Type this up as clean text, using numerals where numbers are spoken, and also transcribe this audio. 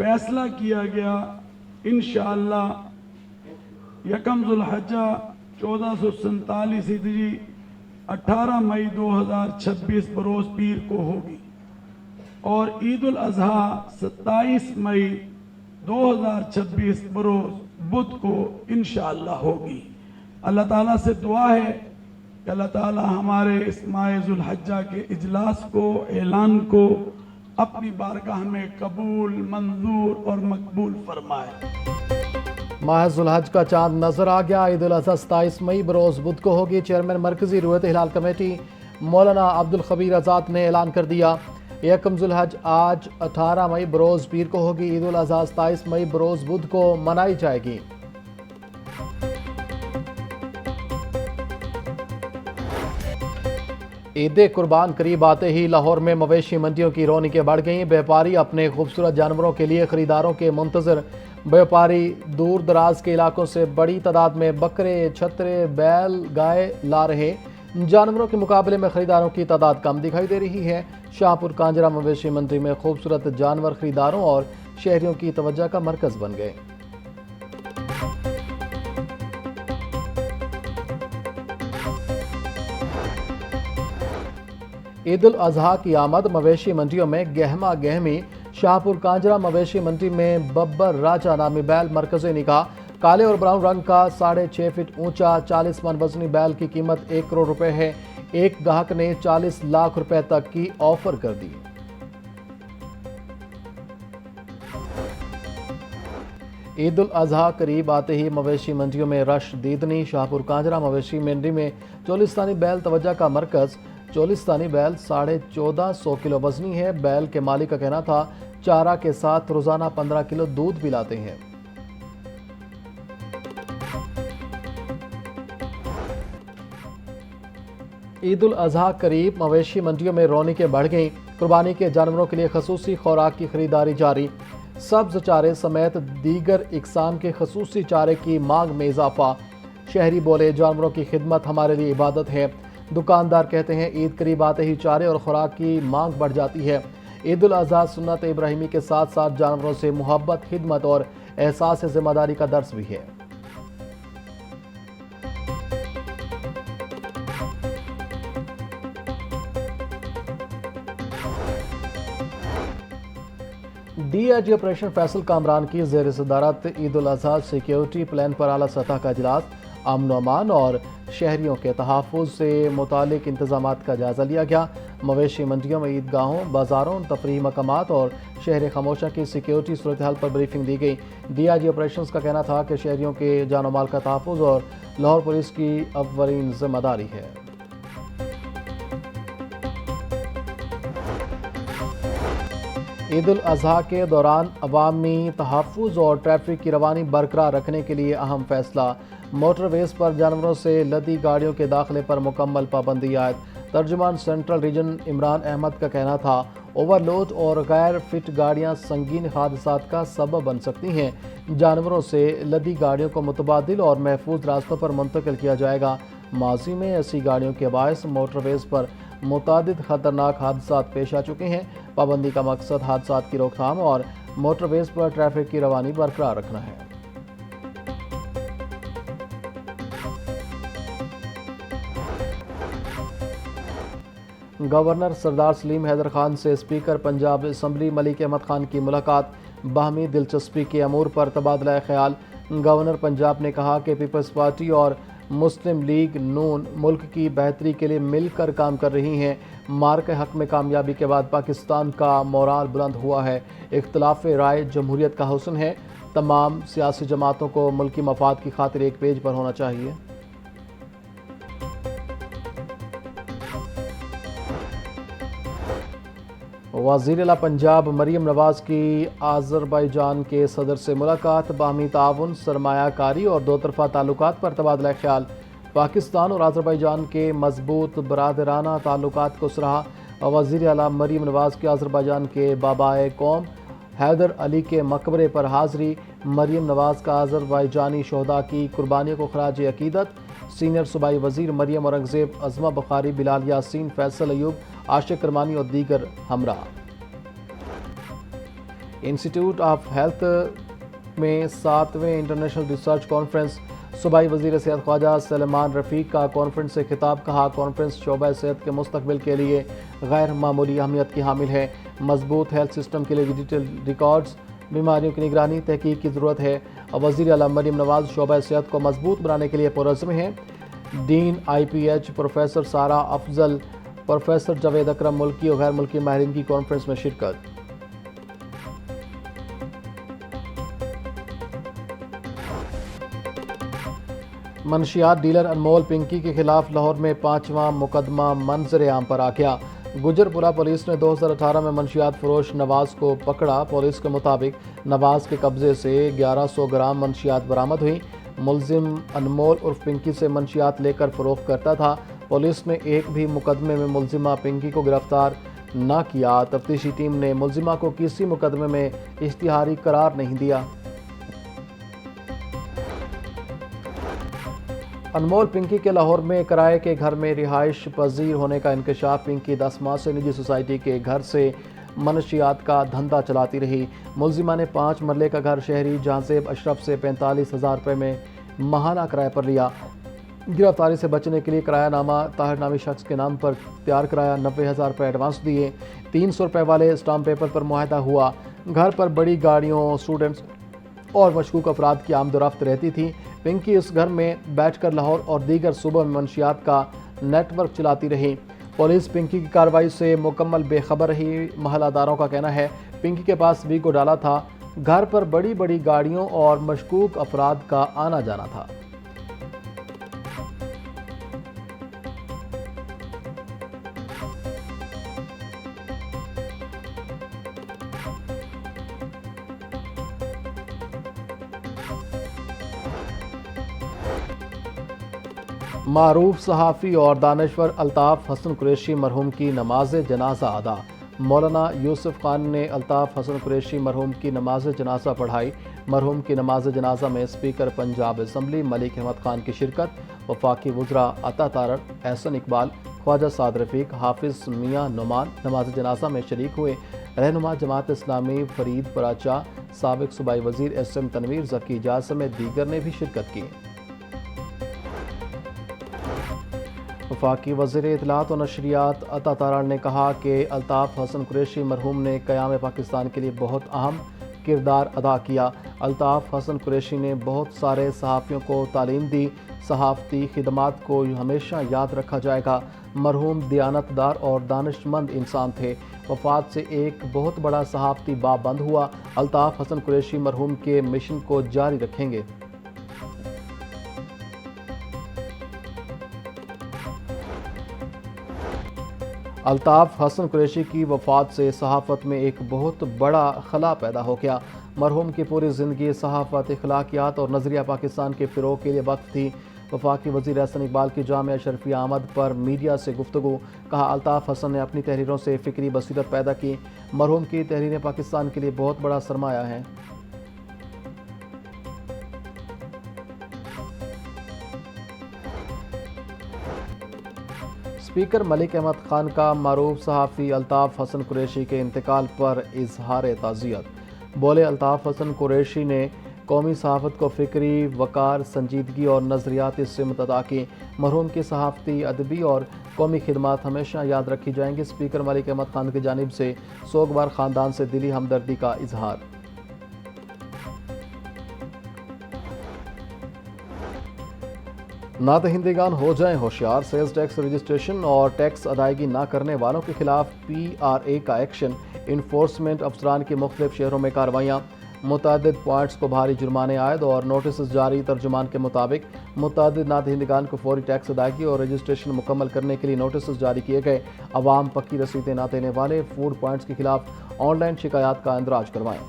फैसला किया गया इंशाअल्लाह यकम ज़ुल्हज्जा 1447 हिजरी 18 मई 2026 बरोज़ पीर को होगी और ईद उल अज़हा 27 मई 2026 बरोज़ बुध को इंशाअल्लाह होगी। अल्लाह ताला से दुआ है कि अल्लाह ताला हमारे इस माह ज़ुल्हज्जा के इजलास को, ऐलान को अपनी बारगाह में कबूल, मंजूर और मकबूल फरमाए। माह ज़ुल्हज का चांद नजर आ गया। ईद उल अज़हा 27 मई बरोज़ बुध को होगी। चेयरमैन मरकजी रुयत हिलाल कमेटी मौलाना अब्दुल खबीर आज़ाद ने ऐलान कर दिया। यकम ज़ुल्हज आज 18 मई बरोज़ पीर को होगी। ईद उल अज़हा 27 मई बरोज़ बुध को मनाई जाएगी। ईद कुर्बान करीब आते ही लाहौर में मवेशी मंडियों की रौनकें बढ़ गईं। व्यापारी अपने खूबसूरत जानवरों के लिए खरीदारों के मुंतजर। व्यापारी दूर दराज के इलाकों से बड़ी तादाद में बकरे, छतरे, बैल, गाय ला रहे। जानवरों के मुकाबले में खरीदारों की तादाद कम दिखाई दे रही है। शाहपुर कांजरा मवेशी मंडी में खूबसूरत जानवर खरीदारों और शहरियों की तवज्जो का मरकज बन गए। ईद उल अज़हा की आमद मवेशी मंडियों में गहमा गहमी। शाहपुर कांजरा मवेशी मंडी में बब्बर राजा नामी बैल मरकज़ी निगाह। काले और ब्राउन रंग का 6.5 फीट ऊंचा 40 मन वजनी बैल की कीमत 1 करोड़ रुपए है। एक गाहक ने 40 लाख रुपए तक की ऑफर कर दी। ईद उल अज़हा करीब आते ही मवेशी मंडियों में रश दीदनी। शाहपुर कांजरा मवेशी मंडी में चोलिस्तानी बैल तवज्जो का मरकज। चोलिस्तानी बैल 1450 किलो वजनी है। बैल के मालिक का कहना था चारा के साथ रोजाना 15 किलो दूध पिलाते हैं। ईद उल अज़हा करीब मवेशी मंडियों में रौनकें बढ़ गईं। कुर्बानी के जानवरों के लिए खसूसी खुराक की खरीदारी जारी। सब्ज चारे समेत दीगर इकसाम के खसूसी चारे की मांग में इजाफा। शहरी बोले जानवरों की खिदमत हमारे लिए इबादत है। दुकानदार कहते हैं ईद करीब आते ही चारे और खुराक की मांग बढ़ जाती है। ईद उल अज़हा सुन्नत इब्राहिमी के साथ साथ जानवरों से मोहब्बत, खिदमत और एहसास जिम्मेदारी का दर्स भी है। डीआईजी ऑपरेशन फैसल कामरान की ज़ेर सदारत ईद उल अज़हा सिक्योरिटी प्लान पर आला सतह का इजलास। अमन व अमान और शहरियों के तहफ़्फ़ुज़ से मुतालिक इंतज़ामात का जायज़ा लिया गया। मवेशी मंडियों में ईदगाहों, बाज़ारों, तफरीही मकामात और शहर खामोशा की सिक्योरिटी सूरत हाल पर ब्रीफिंग दी गई। डीआईजी ऑपरेशंस का कहना था कि शहरियों के जान माल का तहफ़्फ़ुज़ और लाहौर पुलिस की अव्वलीन जिम्मेदारी है। ईद उल अज़हा के दौरान अवामी तहफ़्फ़ुज़ और ट्रैफिक की रवानी बरकरार रखने के लिए अहम फैसला। मोटरवेज़ पर जानवरों से लदी गाड़ियों के दाखिले पर मुकम्मल पाबंदी आयद। तर्जुमान सेंट्रल रीजन इमरान अहमद का कहना था ओवरलोड और गैर फिट गाड़ियां संगीन हादसात का सबब बन सकती हैं। जानवरों से लदी गाड़ियों को मुतबादिल और महफूज रास्तों पर मुंतकिल किया जाएगा। माजी में ऐसी गाड़ियों के बायस मोटरवेज़ पर मुतादिद खतरनाक हादसात पेश आ चुके हैं। पाबंदी का मकसद हादसात की रोकथाम और मोटरवेज़ पर ट्रैफिक की रवानी बरकरार रखना है। गवर्नर सरदार सलीम हैदर खान से स्पीकर पंजाब असम्बली मलिक अहमद खान की मुलाकात। बाहमी दिलचस्पी के अमूर पर तबादला ख्याल। गवर्नर पंजाब ने कहा कि पीपल्स पार्टी और मुस्लिम लीग नून मुल्क की बेहतरी के लिए मिलकर काम कर रही हैं। मार्क हक में कामयाबी के बाद पाकिस्तान का मोराल बुलंद हुआ है। इख्तिलाफ राय जमहूरियत का हुस्न है। तमाम सियासी जमातों को मुल्की मफाद की खातिर एक पेज पर होना चाहिए। वज़ीर-ए-आला पंजाब मरीम नवाज की आज़रबाईजान के सदर से मुलाकात। बाहमी ताउन, सरमायाकारी और दो तरफ़ा ताल्लुकात पर तबादला ख्याल। पाकिस्तान और आज़रबाईजान के मजबूत बरादराना ताल्लुकात को सराहा। वज़ीर-ए-आला मरीम नवाज की आज़रबाईजान के बाबाए कौम हैदर अली के मकबरे पर हाज़री। मरीम नवाज का आज़रबाईजानी शोहदा की कुर्बानियों को खराज अकीदत। सीनियर सूबाई वज़ीर मरीम औरंगज़ेब, अज़मा बुखारी, बिलाल यासीन, फैसल अयूब, आशिक करमानी और दीगर हमरा। इंस्टीट्यूट ऑफ हेल्थ में 7वें इंटरनेशनल रिसर्च कॉन्फ्रेंस। सूबाई वज़ीर सेहत ख्वाजा सलेमान रफ़ीक का कॉन्फ्रेंस से खिताब। कहा कॉन्फ्रेंस शोबा सेहत के मुस्तकबिल के लिए गैर मामूली अहमियत की हामिल है। मजबूत हेल्थ सिस्टम के लिए डिजिटल रिकॉर्ड्स, बीमारियों की निगरानी, तहकीक की ज़रूरत है। वज़ीर आला मरीम नवाज़ शोबा सेहत को मजबूत बनाने के लिए पुरज़्म हैं। डीन IPH प्रोफेसर सारा अफजल, प्रोफेसर जावेद अकरम मुल्की और गैर मुल्की माहिरीन की कॉन्फ्रेंस में शिरकत। मनशियात डीलर अनमोल पिंकी के खिलाफ लाहौर में 5वां मुकदमा मंजर आम पर आ गया। गुजरपुरा पुलिस ने 2018 में मनशियात फरोश नवाज को पकड़ा। पुलिस के मुताबिक नवाज के कब्जे से 1100 ग्राम मनशियात बरामद हुई। मुलजिम अनमोल उर्फ पिंकी से मनशियात लेकर फरोख्त करता था। पुलिस ने एक भी मुकदमे में मुलजिमा पिंकी को गिरफ्तार न किया। तफ्तीशी टीम ने मुलजिमा को किसी मुकदमे में इश्तिहारी करार नहीं दिया। अनमोल पिंकी के लाहौर में किराए के घर में रिहाइश पजीर होने का इंकशाफ। पिंकी 10 माह से निजी सोसाइटी के घर से मनशियात का धंधा चलाती रही। मुलजिमा ने 5 मरले का घर शहरी जहांजेब अशरफ से 45,000 रुपये में माहाना किराए पर लिया। गिरफ्तारी से बचने के लिए किरायानामा ताहिर नामी शख्स के नाम पर तैयार कराया। 90,000 रुपये एडवांस दिए। 300 रुपये वाले स्टाम्प पेपर पर मुआहदा हुआ। घर पर बड़ी गाड़ियों, स्टूडेंट्स और मशकूक अफराद की आमदोरफ्त रहती थी। पिंकी इस घर में बैठकर लाहौर और दीगर सूबों में मनशियात का नेटवर्क चलाती रही। पुलिस पिंकी की कार्रवाई से मुकम्मल बेखबर रही। महलादारों का कहना है पिंकी के पास वीगो डाला था। घर पर बड़ी बड़ी गाड़ियों और मशकूक अफराद का आना जाना था। मारूफ सहाफ़ी और दानश्वर अल्ताफ़ हसन कुरैशी मरहूम की नमाज जनाजा अदा। मौलाना यूसुफ खान ने अल्ताफ़ हसन कुरैशी मरहूम की नमाज जनाजा पढ़ाई। मरहूम की नमाज जनाजा में स्पीकर पंजाब असम्बली मलिक अहमद खान की शिरकत। वफाकी वज़रा अता तारड़, एहसन इकबाल, ख्वाजा साद रफ़ीक, हाफिज़ मियाँ नुमान नमाज जनाजा में शरीक हुए। रहनुमा जमात इस्लामी फरीद पराचा, साबिक सूबाई वज़ीर SM तनवीर ज़की जाज समेत दीगर ने भी शिरकत की। वफाकी वज़ीर इत्तलात और नशरियात अता तारड़ ने कहा कि अल्ताफ़ हसन कुरैशी मरहूम ने क़याम पाकिस्तान के लिए बहुत अहम किरदार अदा किया। अल्ताफ़ हसन कुरैशी ने बहुत सारे सहाफ़ियों को तालीम दी। सहाफ़ती खिदमात को हमेशा याद रखा जाएगा। मरहूम दियानतदार और दानिशमंद इंसान थे। वफ़ात से एक बहुत बड़ा सहाफ़ती बाब बंद हुआ। अल्ताफ़ हसन कुरैशी मरहूम के मिशन को जारी रखेंगे। अल्ताफ़ हसन कुरैशी की वफ़ात से सहाफ़त में एक बहुत बड़ा खला पैदा हो गया। मरहूम की पूरी ज़िंदगी सहाफ़त, अखलाकियात और नज़रिया पाकिस्तान के फ़िरोग़ के लिए वक्त थी। वफाकी वज़ीर एहसन इकबाल की जामिया शरफिया आमद पर मीडिया से गुफ्तगू। कहा अल्ताफ़ हसन ने अपनी तहरीरों से फ़िक्री बसीरत पैदा की। मरहूम की तहरीरें पाकिस्तान के लिए बहुत बड़ा सरमाया हैं। स्पीकर मलिक अहमद खान का मारूफ सहाफ़ी अल्ताफ़ हसन कुरैशी के इंतकाल पर इजहार ताज़ियत। बोले अल्ताफ़ हसन कुरैशी ने कौमी सहाफ़त को फ़िक्री वक़ार, संजीदगी और नज़रियाती सिमत अता की। मरहूम की सहाफ़ती, अदबी और कौमी खिदमात हमेशा याद रखी जाएंगी। स्पीकर मलिक अहमद खान की जानिब से सोगवार ख़ानदान से दिली हमदर्दी का इजहार। नादहिंदगान हो जाएं होशियार। सेल्स टैक्स रजिस्ट्रेशन और टैक्स अदायगी ना करने वालों के खिलाफ PRA का एक्शन। इन्फोर्समेंट अफसरान की मुख्तलिफ शहरों में कार्रवाइयाँ। मुतअद्दिद पॉइंट्स को भारी जुर्माने आयद और नोटिस जारी। तर्जुमान के मुताबिक मुतअद्दिद नादहिंदगान को फौरी टैक्स अदायगी और रजिस्ट्रेशन मुकम्मल करने के लिए नोटिस जारी किए गए। अवाम पक्की रसीदें ना देने वाले फूड पॉइंट्स के खिलाफ ऑनलाइन शिकायत का इंदराज करवाएं।